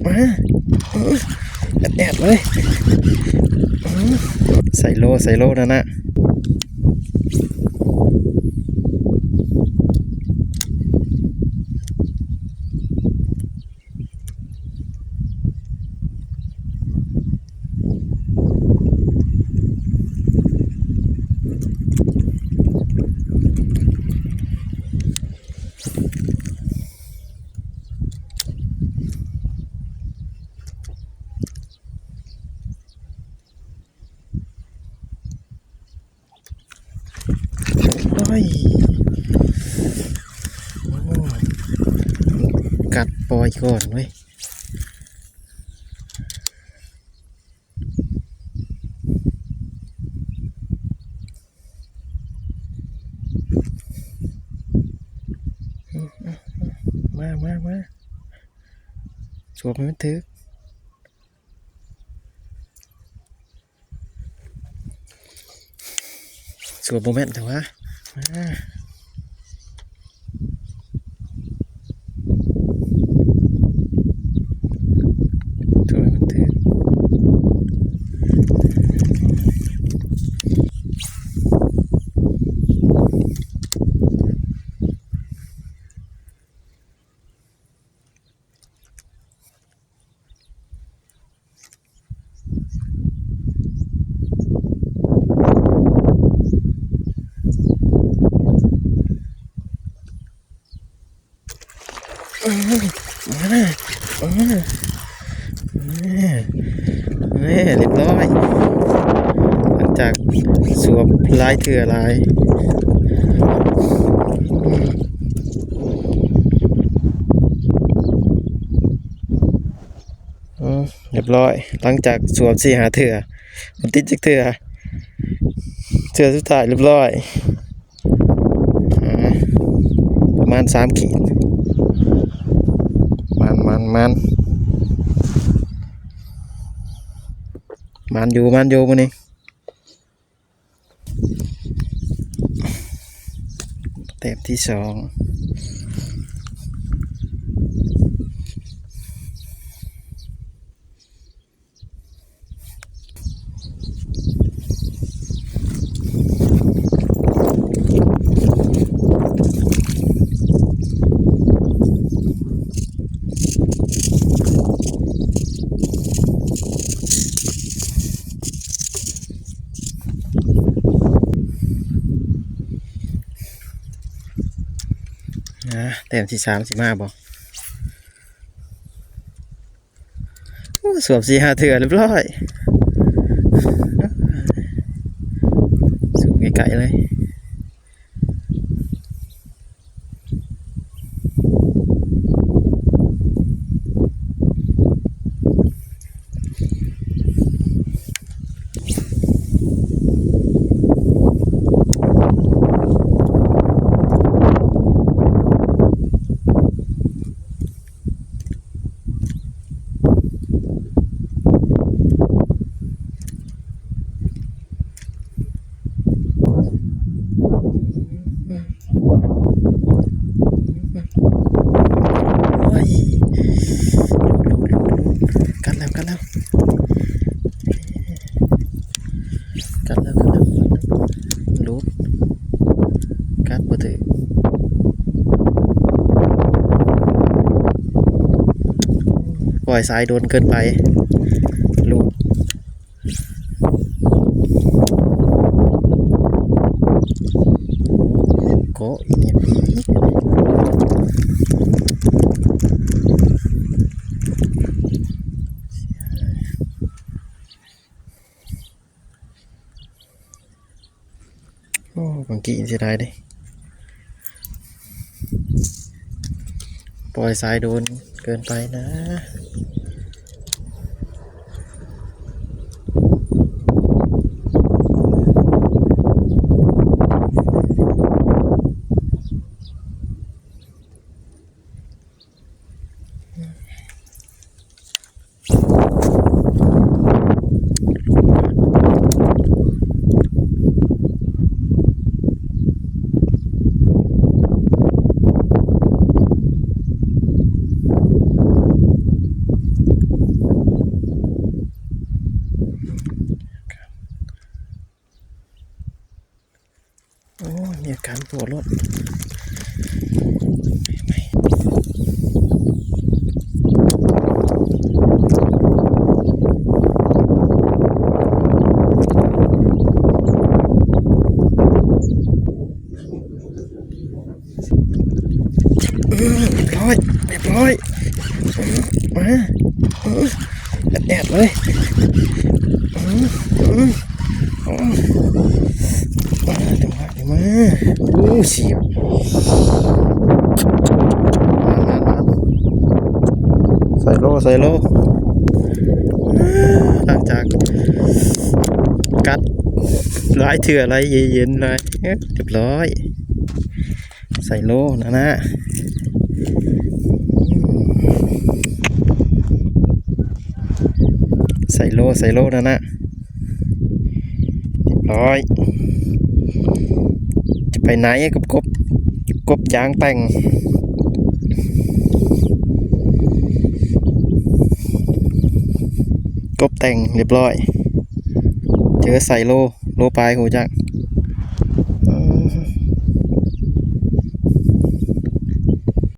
มาแอบเลยใส่โลนั่นนะกัดปล่อยก่อนเว้ยมาสวมมันถือสวมโมเมนต์แต่ว่าสวมมันถือเรียบร้อยหลังจากสวมลายเถื่อลายเรียบร้อยหลังจากสวม4 หาเถื่อมันติดจากเถื่อสุดท้ายเรียบร้อยประมาณ3 ขีดมันอยู่มื้อนี้แต้มที่2แต้มที่3สิมาบ่สวม4 หาเถื่อเรียบร้อยสูงไกลๆเลยกัดแล้วรูดกัดบ่ถือปล่อยสายโดนเกินไปรูดก็เนี่ยบางทีเสียดายดิปล่อยสายโดนเกินไปนะ มาแอบเลยเดี๋ยวมาโอ้เสียวใส่โลหลังจากกัดหลายเถื่ออะไรเย็นๆเลยเรียบร้อยใส่โลนะใส่โลนะเรียบร้อยจะไปไหนกับกบยางแต่งกบแต่งเรียบร้อยเจอใส่โลปลายหูจัง